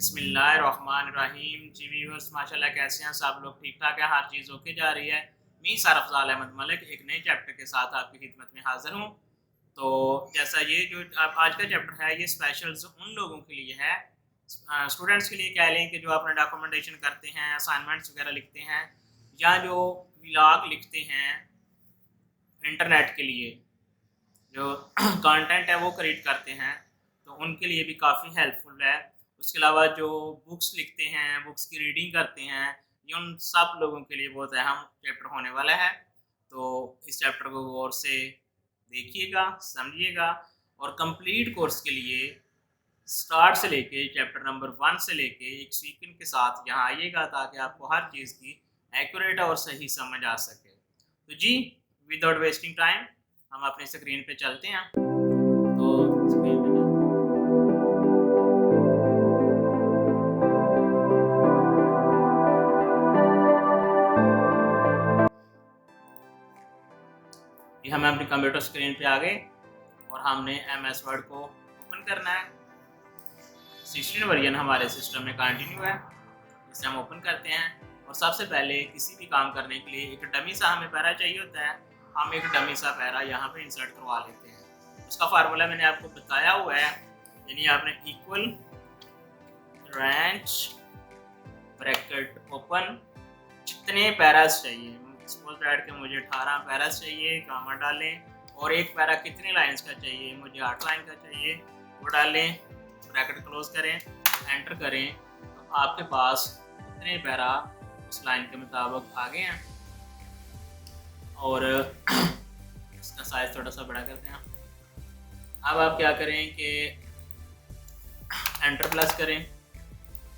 बिस्मिल्लाहिर्रहमानिर्रहीम। जी व्यूअर्स, माशाल्लाह कैसे हैं सब लोग? ठीक ठाक है, हर चीज़ ओके जा रही है। मैं सर अफजाल अहमद मलिक एक नए चैप्टर के साथ आपकी खिदमत में हाजिर हूँ। तो जैसा ये जो आज का चैप्टर है, ये स्पेशल उन लोगों के लिए है, स्टूडेंट्स के लिए कह लें कि जो अपना डॉक्यूमेंटेशन करते हैं, असाइनमेंट्स वगैरह लिखते हैं, या जो व्लॉग लिखते हैं इंटरनेट के लिए, जो कंटेंट है वो क्रिएट करते हैं, तो उनके लिए भी काफ़ी हेल्पफुल है। उसके अलावा जो बुक्स लिखते हैं, बुक्स की रीडिंग करते हैं, ये उन सब लोगों के लिए बहुत अहम चैप्टर होने वाला है। तो इस चैप्टर को गौर से देखिएगा, समझिएगा, और कंप्लीट कोर्स के लिए स्टार्ट से लेके चैप्टर नंबर 1 से लेके एक सीक्वेंस के साथ यहाँ आइएगा, ताकि आपको हर चीज़ की एक्यूरेट और सही समझ आ सके। तो जी, विदाउट वेस्टिंग टाइम हम अपनी स्क्रीन पे चलते हैं। तो स्क्रीन पे ये हमें अपनी कंप्यूटर स्क्रीन पे आ गए और हमने MS वर्ड को ओपन करना है। 16 वर्जन हमारे सिस्टम में कंटिन्यू है, इसे हम ओपन करते हैं। और सबसे पहले किसी भी काम करने के लिए एक डमी सा हमें पैरा चाहिए होता है। हम एक डमी सा पैरा यहाँ पे इंसर्ट करवा लेते हैं। उसका फार्मूला मैंने आपको बताया हुआ है, यानी आपने इक्वल रेंज ब्रैकेट ओपन, जितने पैरास चाहिए, स्मॉल ब्रैकेट के मुझे 18 पैरास चाहिए, कामा डालें, और एक पैरा कितने लाइंस का चाहिए, मुझे 8 लाइन का चाहिए, वो डालें, ब्रैकेट क्लोज करें, एंटर करें। तो आपके पास कितने पैरा उस लाइन के मुताबिक आ गए हैं। और इसका साइज थोड़ा सा बड़ा करते हैं। अब आप क्या करें कि एंटर प्लस करें।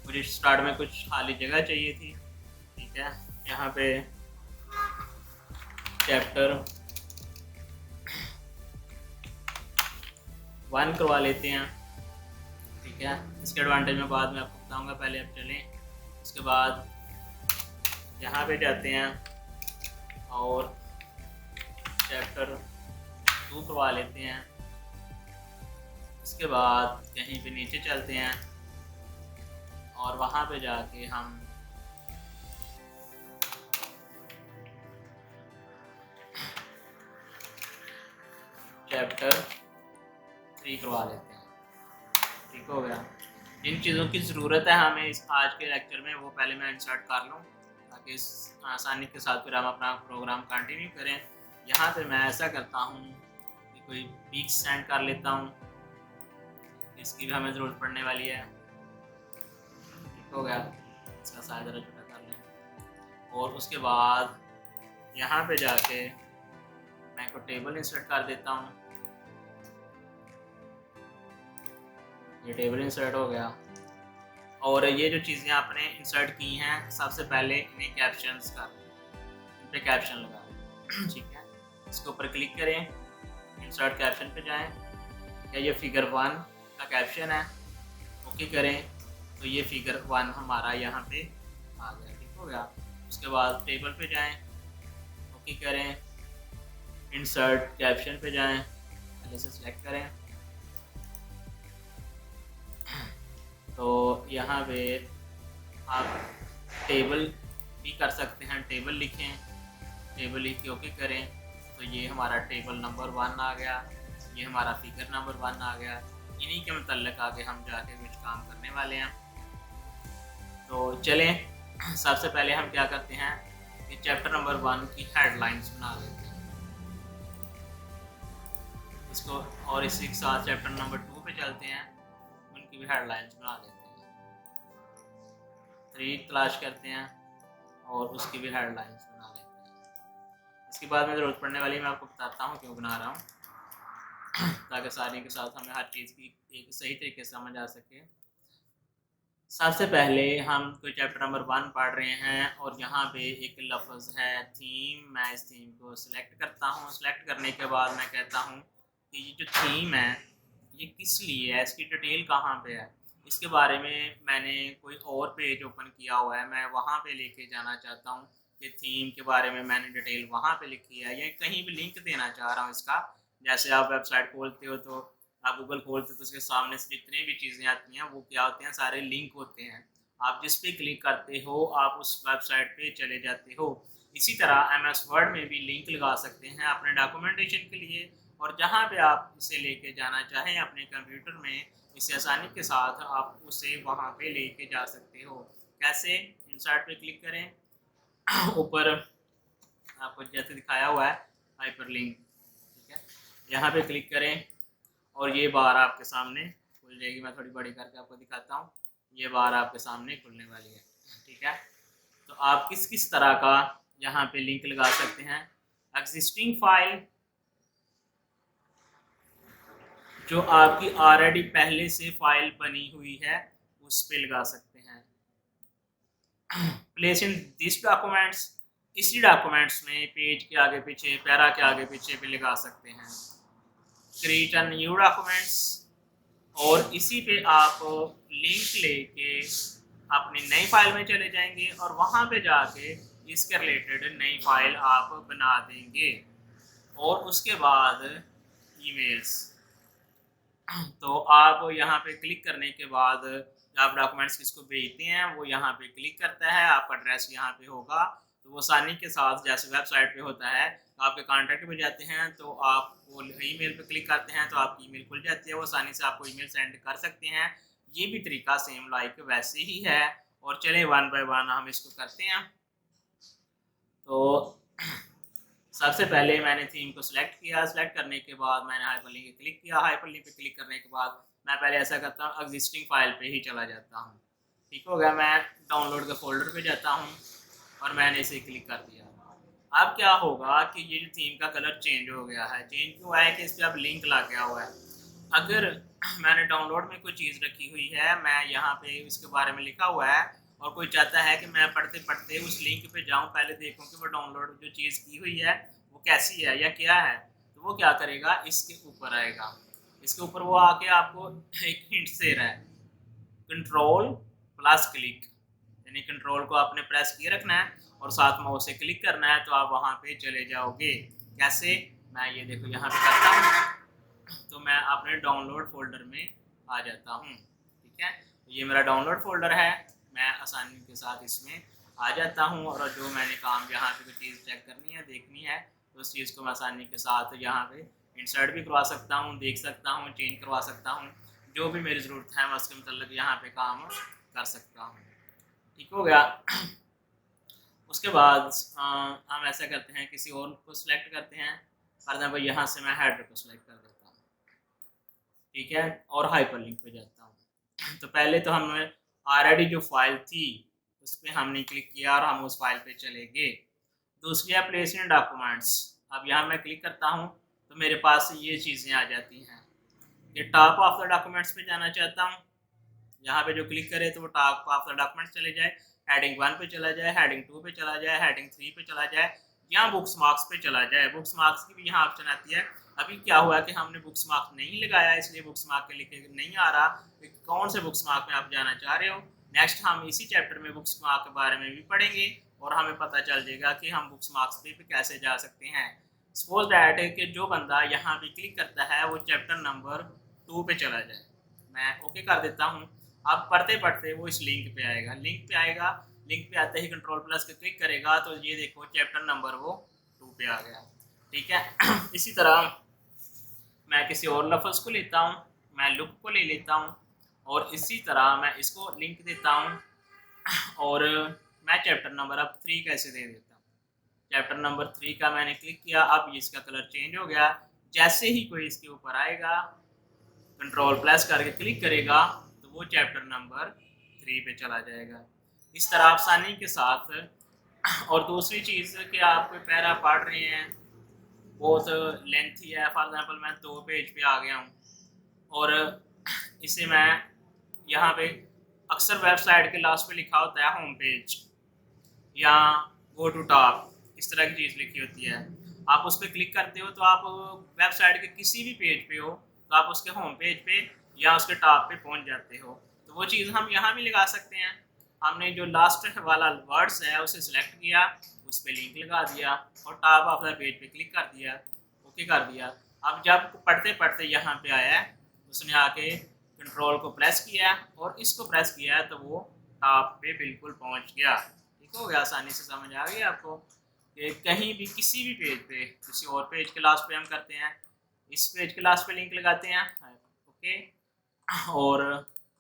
मुझे स्टार्ट में कुछ खाली जगह चाहिए थी, ठीक है। यहाँ पे चैप्टर 1 करवा लेते हैं, ठीक है। इसके एडवांटेज में बाद में आपको बताऊंगा, पहले अब चलें। उसके बाद यहाँ पे जाते हैं और चैप्टर 2 करवा लेते हैं। इसके बाद कहीं पे नीचे चलते हैं और वहाँ पे जाके हम चैप्टर 3 करवा लेते हैं, ठीक हो गया। जिन चीज़ों की ज़रूरत है हमें इस आज के लेक्चर में, वो पहले मैं इंसर्ट कर लूँ, ताकि इस आसानी के साथ फिर हम अपना प्रोग्राम कंटिन्यू करें। यहाँ पे मैं ऐसा करता हूँ कि कोई पिक सेंड कर लेता हूँ, इसकी भी हमें ज़रूरत पड़ने वाली है, ठीक हो गया। इसका साइज ज़रा छोटा कर लें। और उसके बाद यहाँ पे जाके मैं को टेबल इंसर्ट कर देता हूँ। ये टेबल इंसर्ट हो गया। और ये जो चीज़ें आपने इंसर्ट की हैं, सबसे पहले इन्हें कैप्शंस कर, इन पे कैप्शन लगा, ठीक है। इसके ऊपर क्लिक करें, इंसर्ट कैप्शन पे जाएं। या ये फिगर 1 का कैप्शन है, ओके करें, तो ये फिगर 1 हमारा यहाँ पे आ गया, ठीक हो गया। उसके बाद टेबल पे जाएं, ओके करें, इंसर्ट कैप्शन पे जाएं, पहले से सिलेक्ट करें। तो यहाँ पे आप टेबल भी कर सकते हैं, टेबल लिखें, टेबल लिख के ओके करें, तो ये हमारा टेबल नंबर 1 आ गया, ये हमारा फिगर नंबर 1 आ गया। इन्हीं के मतलब आगे हम जाके कुछ काम करने वाले हैं। तो चलें, सबसे पहले हम क्या करते हैं कि चैप्टर नंबर 1 की हेडलाइंस बना लेते हैं इसको, और इसी के साथ चैप्टर नंबर 2 पे चलते हैं, उनकी भी हेडलाइंस बना लेते हैं। 3 तलाश करते हैं और उसकी भी हेडलाइंस बना लेते हैं। इसके बाद में ज़रूरत पड़ने वाली मैं आपको बताता हूँ क्यों बना रहा हूँ, ताकि सारी के साथ हमें हर चीज़ की एक सही तरीके से समझ आ सके। सबसे पहले हम कोई चैप्टर नंबर 1 पढ़ रहे हैं और यहाँ पे एक लफ्ज़ है थीम। मैं इस थीम को सिलेक्ट करता हूँ। सिलेक्ट करने के बाद मैं कहता हूँ कि ये जो थीम है ये किस लिए है, इसकी डिटेल कहाँ पे है। इसके बारे में मैंने कोई और पेज ओपन किया हुआ है, मैं वहाँ पे लेके जाना चाहता हूँ कि थीम के बारे में मैंने डिटेल वहाँ पे लिखी है, या कहीं भी लिंक देना चाह रहा हूँ इसका। जैसे आप वेबसाइट खोलते हो तो आप गूगल खोलते तो उसके सामने से जितनी भी चीज़ें आती हैं वो क्या होते हैं, सारे लिंक होते हैं। आप जिस पे क्लिक करते हो आप उस वेबसाइट पे चले जाते हो। इसी तरह एमएस वर्ड में भी लिंक लगा सकते हैं अपने डॉक्यूमेंटेशन के लिए, और जहाँ पे आप इसे लेके जाना चाहें अपने कंप्यूटर में, इसे आसानी के साथ आप उसे वहाँ पे लेके जा सकते हो। कैसे? इंसर्ट पे क्लिक करें, ऊपर आपको जैसे दिखाया हुआ है हाइपरलिंक, ठीक है, यहाँ पे क्लिक करें और ये बार आपके सामने खुल जाएगी। मैं थोड़ी बड़ी करके आपको दिखाता हूँ, ये बार आपके सामने खुलने वाली है, ठीक है। तो आप किस किस तरह का यहाँ पे लिंक लगा सकते हैं। एग्जिस्टिंग फाइल जो आपकी ऑलरेडी पहले से फाइल बनी हुई है उस पे लगा सकते हैं। प्लेस इन दिस डॉक्यूमेंट्स, इसी डॉक्यूमेंट्स में पेज के आगे पीछे, पैरा के आगे पीछे भी लगा सकते हैं। क्रिएट अ न्यू डॉक्यूमेंट्स, और इसी पे आप लिंक लेके अपनी नई फाइल में चले जाएंगे और वहाँ पे जाके इसके रिलेटेड नई फाइल आप बना देंगे। और उसके बाद ईमेल्स, तो आप यहाँ पे क्लिक करने के बाद आप डॉक्यूमेंट्स किसको भेजते हैं वो यहाँ पे क्लिक करता है, आपका एड्रेस यहाँ पे होगा, तो वो आसानी के साथ जैसे वेबसाइट पे होता है आपके कॉन्टैक्ट में जाते हैं तो आप वो ईमेल पे क्लिक करते हैं तो आपकी ईमेल खुल जाती है, वो आसानी से आपको ईमेल सेंड कर सकते हैं। ये भी तरीका सेम लाइक वैसे ही है। और चले वन बाय वन हम इसको करते हैं। तो सबसे पहले मैंने थीम को सिलेक्ट किया, सिलेक्ट करने के बाद मैंने हाइपरलिंक पे क्लिक किया। हाइपरलिंक पे क्लिक करने के बाद मैं पहले ऐसा करता हूँ, एग्जिस्टिंग फाइल पे ही चला जाता हूँ, ठीक हो गया। मैं डाउनलोड के फोल्डर पे जाता हूँ और मैंने इसे क्लिक कर दिया। अब क्या होगा कि ये जो थीम का कलर चेंज हो गया है। चेंज क्यों है कि इस पर अब लिंक लग गया हुआ है। अगर मैंने डाउनलोड में कोई चीज़ रखी हुई है, मैं यहाँ पे इसके बारे में लिखा हुआ है और कोई चाहता है कि मैं पढ़ते पढ़ते उस लिंक पे जाऊँ, पहले देखूँ कि वो डाउनलोड जो चीज़ की हुई है वो कैसी है या क्या है, तो वो क्या करेगा, इसके ऊपर आएगा। इसके ऊपर वो आके आपको एक हिंट दे रहा है, कंट्रोल प्लस क्लिक, यानी कंट्रोल को आपने प्रेस किए रखना है और साथ में उसे क्लिक करना है तो आप वहाँ पे चले जाओगे। कैसे? मैं ये देखो यहाँ पे करता हूँ तो मैं अपने डाउनलोड फोल्डर में आ जाता हूँ, ठीक है। ये मेरा डाउनलोड फोल्डर है, मैं आसानी के साथ इसमें आ जाता हूँ और जो मैंने काम यहाँ पे कोई चीज़ चेक करनी है, देखनी है, तो उस चीज़ को मैं आसानी के साथ यहाँ पे इंसर्ट भी करवा सकता हूँ, देख सकता हूँ, चेंज करवा सकता हूँ। जो भी मेरी ज़रूरत है मैं उसके मतलब यहाँ पे काम कर सकता हूँ, ठीक हो गया। उसके बाद हम ऐसा करते हैं, किसी और को सिलेक्ट करते हैं। फॉर एग्जाम्पल यहाँ से मैं हेडर को सिलेक्ट कर देता हूँ, ठीक है, और हाइपरलिंक पे जाता हूँ। तो पहले तो हमने ऑलरेडी जो फाइल थी उस पर हमने क्लिक किया और हम उस फाइल पे चले गए। दूसरी है प्लेस इन डॉक्यूमेंट्स। अब यहाँ मैं क्लिक करता हूँ तो मेरे पास ये चीज़ें आ जाती हैं। ये टॉप ऑफ द डॉक्यूमेंट्स पे जाना चाहता हूँ, यहाँ पे जो क्लिक करे तो वो टॉप ऑफ द डॉक्यूमेंट चले जाए, हेडिंग 1 पे चला जाए, हेडिंग 2 पे चला जाए, हेडिंग 3 पे चला जाए, या बुक्स मार्क्स पे चला जाए। बुक्स मार्क्स की भी यहाँ ऑप्शन आती है। अभी क्या हुआ कि हमने बुक्स मार्क्स नहीं लगाया, इसलिए बुक्स मार्क के लिखे नहीं आ रहा कि कौन से बुक्स मार्क में आप जाना चाह रहे हो। नेक्स्ट हम इसी चैप्टर में बुक्स मार्क के बारे में भी पढ़ेंगे और हमें पता चल जाएगा कि हम बुक्स मार्क्स पे कैसे जा सकते हैं। सपोज दैट कि जो बंदा यहाँ पे क्लिक करता है वो चैप्टर नंबर 2 पे चला जाए, मैं ओके कर देता हूँ। अब पढ़ते पढ़ते वो इस लिंक पे आएगा, लिंक पे आएगा, लिंक पे आते ही कंट्रोल प्लस के क्लिक करेगा तो ये देखो चैप्टर नंबर वो 2 पे आ गया, ठीक है। इसी तरह मैं किसी और लफ्ज़ को लेता हूँ, मैं लुक को ले लेता हूँ और इसी तरह मैं इसको लिंक देता हूँ और मैं चैप्टर नंबर अब 3 कैसे दे देता हूँ। चैप्टर नंबर 3 का मैंने क्लिक किया, अब इसका कलर चेंज हो गया। जैसे ही कोई इसके ऊपर आएगा, कंट्रोल प्लस करके क्लिक करेगा तो वो चैप्टर नंबर 3 पे चला जाएगा। इस तरह आसानी के साथ। और दूसरी चीज़ कि आप कोई पैरा पढ़ रहे हैं, बहुत लेंथी है, फॉर एग्जांपल मैं 2 पेज पे आ गया हूँ और इसे मैं यहाँ पे अक्सर वेबसाइट के लास्ट पे लिखा होता है होम पेज या गो टू टॉप, इस तरह की चीज़ लिखी होती है। आप उस पर क्लिक करते हो तो आप वेबसाइट के किसी भी पेज पे हो तो आप उसके होम पेज पे या उसके टॉप पे पहुंच जाते हो। तो वो चीज़ हम यहाँ भी लगा सकते हैं। हमने जो लास्ट वाला वर्ड्स है उसे सिलेक्ट किया, उस पर लिंक लगा दिया और टॉप ऑफ द पेज पे क्लिक कर दिया, ओके कर दिया। अब जब पढ़ते पढ़ते यहाँ पे आया है उसने आके कंट्रोल को प्रेस किया और इसको प्रेस किया तो वो टॉप पे बिल्कुल पहुंच गया। ठीक हो गया, आसानी से समझ आ गई आपको कि कहीं भी किसी भी पेज पे, किसी और पेज के लास्ट पे हम करते हैं, इस पेज के लास्ट पे लिंक लगाते हैं, ओके, और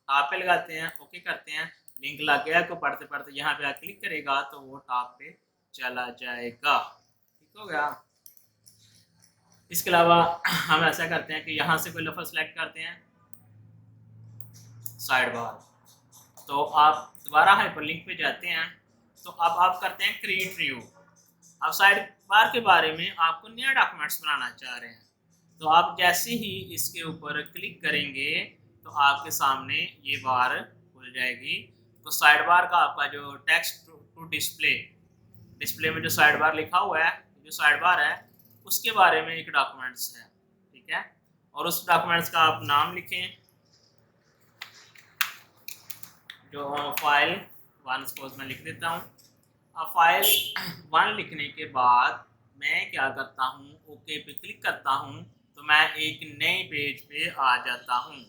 टॉप पे लगाते हैं, ओके करते हैं, लिंक लग गया को पढ़ते पढ़ते यहाँ पे क्लिक करेगा तो वो टॉप पे चला जाएगा। ठीक हो गया। इसके अलावा हम ऐसा करते हैं कि यहाँ से कोई लफ्ज़ सेलेक्ट करते हैं, साइड बार, तो आप दोबारा हाइपरलिंक पे जाते हैं, तो अब आप करते हैं क्रिएट न्यू। अब साइड बार के बारे में आपको नया डॉक्यूमेंट्स बनाना चाह रहे हैं, तो आप जैसे ही इसके ऊपर क्लिक करेंगे तो आपके सामने ये बार खुल जाएगी। तो साइड बार का आपका जो टेक्स्ट टू डिस्प्ले में जो साइड बार लिखा हुआ है, जो साइड बार है उसके बारे में एक डॉक्यूमेंट्स है। ठीक है, और उस डॉक्यूमेंट्स का आप नाम लिखें, जो फाइल 1 सपोज मैं लिख देता हूँ। अब फाइल 1 लिखने के बाद मैं क्या करता हूँ, ओके पे क्लिक करता हूँ तो मैं एक नए पेज पे आ जाता हूँ।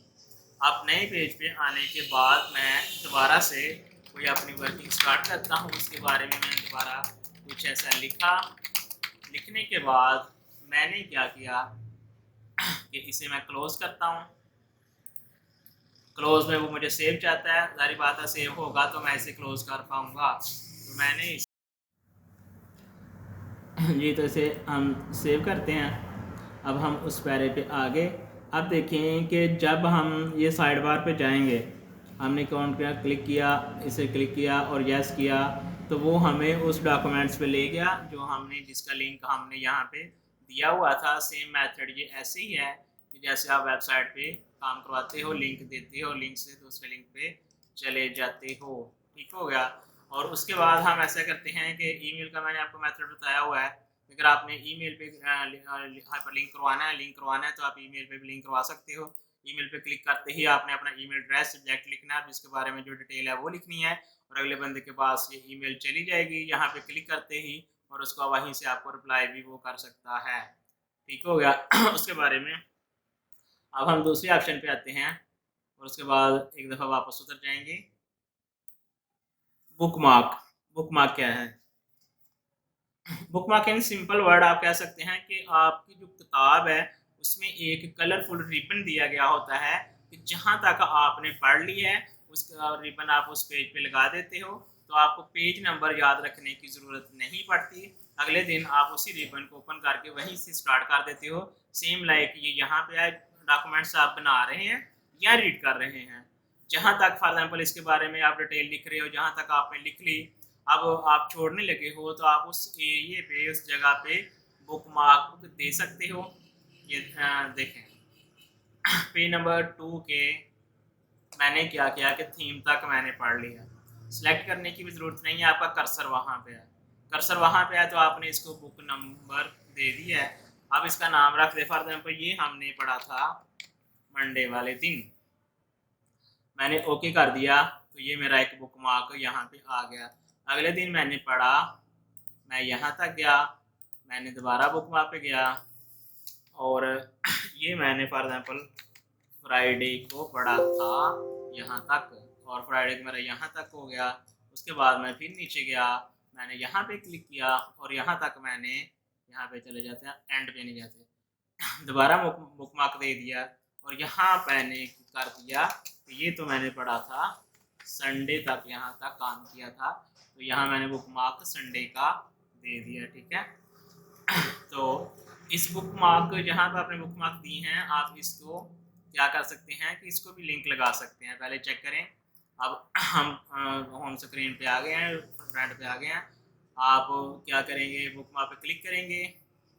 अब नए पेज पे आने के बाद मैं दोबारा से कोई अपनी वर्किंग स्टार्ट करता हूँ। उसके बारे में मैंने दोबारा कुछ ऐसा लिखा। लिखने के बाद मैंने क्या किया कि इसे मैं क्लोज करता हूँ। क्लोज में वो मुझे सेव चाहता है, सारी बात है, सेव होगा तो मैं इसे क्लोज कर पाऊँगा। तो मैंने जी, तो इसे हम सेव करते हैं। अब हम उस पैरे पे आगे, अब देखें कि जब हम ये साइड बार पे जाएंगे, हमने कौन किया, क्लिक किया, इसे क्लिक किया और यस किया तो वो हमें उस डॉक्यूमेंट्स पे ले गया जो हमने, जिसका लिंक हमने यहाँ पे दिया हुआ था। सेम मेथड ये ऐसे ही है कि जैसे आप वेबसाइट पे काम करवाते हो, लिंक देते हो, लिंक से दूसरे लिंक पे चले जाते हो। ठीक हो गया। और उसके बाद हम ऐसा करते हैं कि ईमेल का मैंने आपको मेथड बताया हुआ है। अगर आपने ईमेल पे हाइपरलिंक करवाना है, लिंक करवाना है, तो आप ईमेल पे भी लिंक करवा सकते हो। ईमेल पे क्लिक करते ही आपने अपना ईमेल एड्रेस, सब्जेक्ट लिखना है, जिसके बारे में जो डिटेल है वो लिखनी है और अगले बंदे के पास ये ईमेल चली जाएगी यहाँ पे क्लिक करते ही, और उसको वहीं से आपको रिप्लाई भी वो कर सकता है। ठीक हो गया। उसके बारे में अब हम दूसरे ऑप्शन पे आते हैं और उसके बाद एक दफ़ा वापस उतर जाएंगे। बुकमार्क। बुकमार्क क्या है? बुकमार्क इन सिंपल वर्ड आप कह सकते हैं कि आपकी जो किताब है उसमें एक कलरफुल रिबन दिया गया होता है कि जहाँ तक आपने पढ़ लिया है उसका रिबन आप उस पेज पे लगा देते हो, तो आपको पेज नंबर याद रखने की ज़रूरत नहीं पड़ती। अगले दिन आप उसी रिबन को ओपन करके वहीं से स्टार्ट कर देते हो। सेम लाइक ये यहाँ पे है, डॉक्यूमेंट्स आप बना रहे हैं या रीड कर रहे हैं, जहाँ तक फॉर एग्जाम्पल इसके बारे में आप डिटेल लिख रहे हो, जहाँ तक आपने लिख ली, अब आप छोड़ने लगे हो तो आप उस एरिए पे, उस जगह पे बुकमार्क दे सकते हो। ये देखें, पेज नंबर 2 के मैंने क्या किया कि थीम तक मैंने पढ़ लिया। सिलेक्ट करने की भी ज़रूरत नहीं है, आपका कर्सर वहाँ पे है। कर्सर वहाँ पे है तो आपने इसको बुक नंबर दे दिया है। अब इसका नाम रख दे, फॉर एग्जाम्पल ये हमने पढ़ा था मंडे वाले दिन, मैंने ओके कर दिया तो ये मेरा एक बुकमार्क यहाँ पे आ गया। अगले दिन मैंने पढ़ा, मैं यहाँ तक गया, मैंने दोबारा बुकमार्क पे गया और ये मैंने फॉर एग्जाम्पल फ्राइडे को पढ़ा था यहाँ तक, और फ्राइडे को मेरा यहाँ तक हो गया। उसके बाद मैं फिर नीचे गया, मैंने यहाँ पे क्लिक किया और यहाँ तक मैंने, यहाँ पे चले जाते हैं, एंड पे नहीं जाते, दोबारा बुकमार्क दे दिया और यहाँ मैंने कर दिया तो ये तो मैंने पढ़ा था संडे तक, यहाँ तक काम किया था, तो यहाँ मैंने बुकमार्क संडे का दे दिया। ठीक है, तो इस बुकमार्क, जहाँ पर आपने बुकमार्क दी हैं, आप इसको क्या कर सकते हैं कि इसको भी लिंक लगा सकते हैं। पहले चेक करें। अब हम होम स्क्रीन पे आ गए हैं, फ्रंट पे आ गए हैं। आप क्या करेंगे, बुकमार्क पे क्लिक करेंगे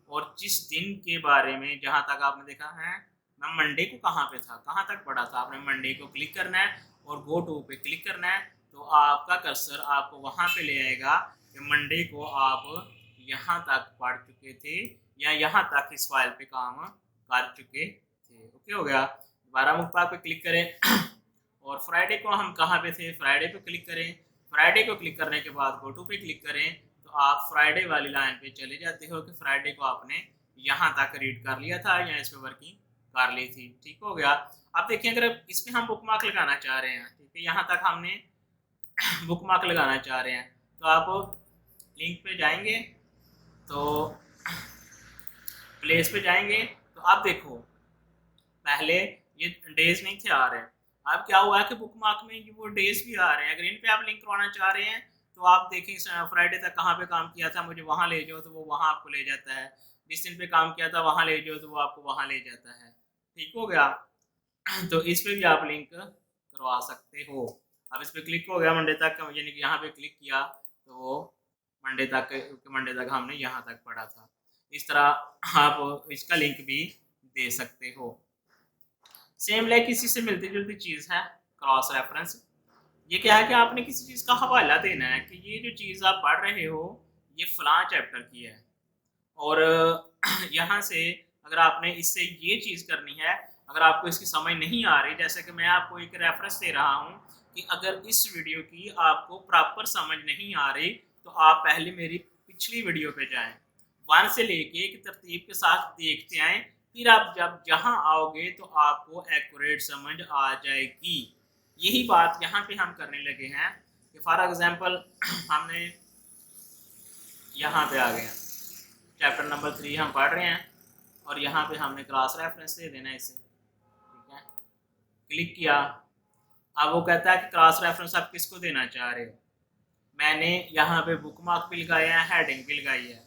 और जिस दिन के बारे में, जहाँ तक आपने देखा है मैं मंडे को कहाँ पे था, कहाँ तक पढ़ा था, आपने मंडे को क्लिक करना है और गो टू पे क्लिक करना है, तो आपका कर्सर आपको वहाँ पे ले आएगा कि मंडे को आप यहाँ तक पढ़ चुके थे या यहाँ तक इस फाइल पे काम कर चुके थे। ओके हो गया। दोबारा बुकमार्क पे क्लिक करें और फ्राइडे को हम कहाँ पे थे, फ्राइडे पे क्लिक करें। फ्राइडे को क्लिक करने के बाद गो टू पे क्लिक करें तो आप फ्राइडे वाली लाइन पे चले जाते हो कि फ्राइडे को आपने यहाँ तक रीड कर लिया था या इस पे वर्किंग कर ली थी। ठीक हो गया। आप देखिए अगर इस पर हम बुक मार्क लगाना चाह रहे हैं, ठीक है, यहाँ तक हमने बुक मार्क लगाना चाह रहे हैं, तो आप लिंक पे जाएंगे, तो प्लेस पे जाएंगे, तो आप देखो पहले ये डेज नहीं थे आ रहे, अब क्या हुआ है कि बुक मार्क में वो डेज भी आ रहे हैं। अगर इन पे आप लिंक करवाना चाह रहे हैं तो आप देखें फ्राइडे तक कहाँ पे काम किया था, मुझे वहाँ ले जाओ, तो वो वहाँ आपको ले जाता है। जिस दिन पे काम किया था वहाँ ले जाओ, तो वो आपको वहाँ ले जाता है। ठीक हो गया। तो इस पे भी आप लिंक करवा सकते हो। अब इस पे क्लिक हो गया मंडे तक, यानी कि यहाँ पे क्लिक किया तो वो मंडे तक हमने यहाँ तक पढ़ा था। इस तरह आप इसका लिंक भी दे सकते हो। सेम लाइक इसी से मिलती जुलती चीज़ है क्रॉस रेफरेंस। ये क्या है कि आपने किसी चीज़ का हवाला देना है कि ये जो चीज़ आप पढ़ रहे हो ये फलां चैप्टर की है, और यहाँ से अगर आपने इससे ये चीज़ करनी है, अगर आपको इसकी समझ नहीं आ रही, जैसे कि मैं आपको एक रेफरेंस दे रहा हूँ कि अगर इस वीडियो की आपको प्रॉपर समझ नहीं आ रही तो आप पहले मेरी पिछली वीडियो पे जाएं, 1 से लेके एक तरतीब के साथ देखते आएँ, फिर आप जब जहाँ आओगे तो आपको एक्यूरेट समझ आ जाएगी। यही बात यहाँ पे हम करने लगे हैं कि फॉर एग्जांपल हमने यहाँ पे आ गए, चैप्टर नंबर 3 हम पढ़ रहे हैं और यहाँ पे हमने क्रॉस रेफरेंस दे देना है इसे, ठीक है। क्लिक किया, अब वो कहता है कि क्रॉस रेफरेंस आप किसको देना चाह रहे हो। मैंने यहाँ पे बुक मार्क भी लगाया है, हेडिंग भी लगाई है,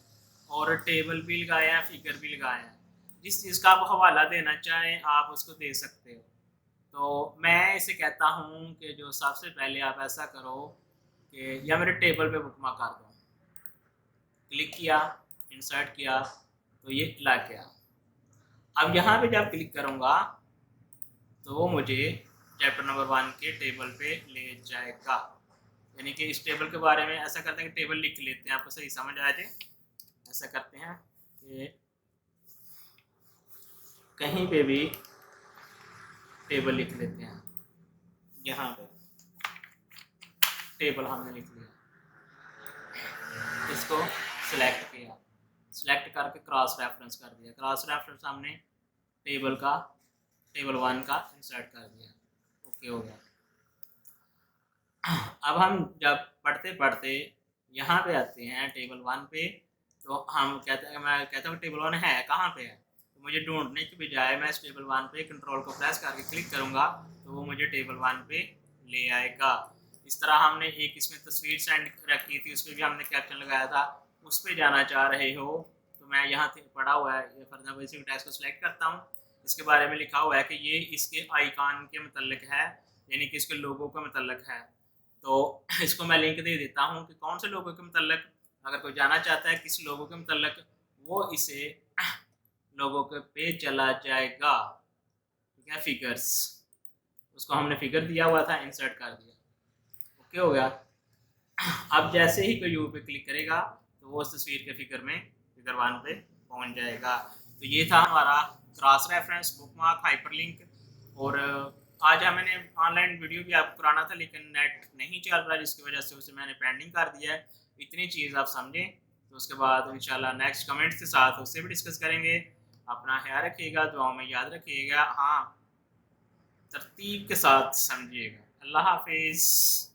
और टेबल भी लगाया है, फिगर भी लगाया है। जिस चीज़ का आप हवाला देना चाहें आप उसको दे सकते हो। तो मैं इसे कहता हूँ कि जो सबसे पहले आप ऐसा करो कि या मेरे टेबल पे बुक मार्क कर दो। क्लिक किया, इंसर्ट किया, तो ये ला गया। अब यहाँ पे जब क्लिक करूँगा तो वो मुझे चैप्टर नंबर 1 के टेबल पे ले जाएगा। यानी कि इस टेबल के बारे में ऐसा करते हैं कि टेबल लिख लेते हैं, आपको सही समझ आ जाए। ऐसा करते हैं कि कहीं पे भी टेबल लिख लेते हैं। यहाँ पे टेबल हमने लिख लिया, इसको सिलेक्ट किया, सिलेक्ट करके क्रॉस रेफरेंस कर दिया। क्रॉस रेफरेंस हमने टेबल 1 का इंसर्ट कर दिया, ओके हो गया। अब हम जब पढ़ते पढ़ते यहाँ पे आते हैं टेबल 1 पे, तो हम कहते हैं, मैं कहता हूँ टेबल 1 है कहाँ पे है, तो मुझे ढूंढने की बजाय मैं इस टेबल 1 पे कंट्रोल को प्रेस करके क्लिक करूँगा तो वो मुझे टेबल 1 पे ले आएगा। इस तरह हमने एक इसमें तस्वीर सेंड रखी थी, उस पर भी हमने कैप्शन लगाया था। उस पर जाना चाह रहे हो तो मैं यहाँ पढ़ा हुआ है, ये फर्दर बेसिक टैक्स को सिलेक्ट करता हूँ। इसके बारे में लिखा हुआ है कि ये इसके आइकॉन के मतलब है, यानी कि इसके लोगों का मतलब है। तो इसको मैं लिंक दे देता हूँ कि कौन से लोगों के मतलब, अगर कोई जाना चाहता है किस लोगों के मतलब, वो इसे लोगों के पे चला जाएगा, ठीक है। फिगर्स, उसको हमने फिगर दिया हुआ था, इंसर्ट कर दिया, ओके हो गया। अब जैसे ही कोई यू पे क्लिक करेगा तो वो उस तस्वीर के फिगर में फिगर 1 पे पहुंच जाएगा। तो ये था हमारा cross reference, book mark, hyperlink. और आज मैंने ऑनलाइन वीडियो भी आपको कराना था लेकिन नेट नहीं चल रहा, जिसकी वजह से उसे मैंने पेंडिंग कर दिया है। इतनी चीज़ आप समझें, तो उसके बाद इंशाल्लाह नेक्स्ट कमेंट्स के साथ उससे भी डिस्कस करेंगे। अपना ख्याल रखिएगा, दुआओं में याद रखिएगा, हाँ तरतीब के साथ समझिएगा। अल्लाह हाफिज़।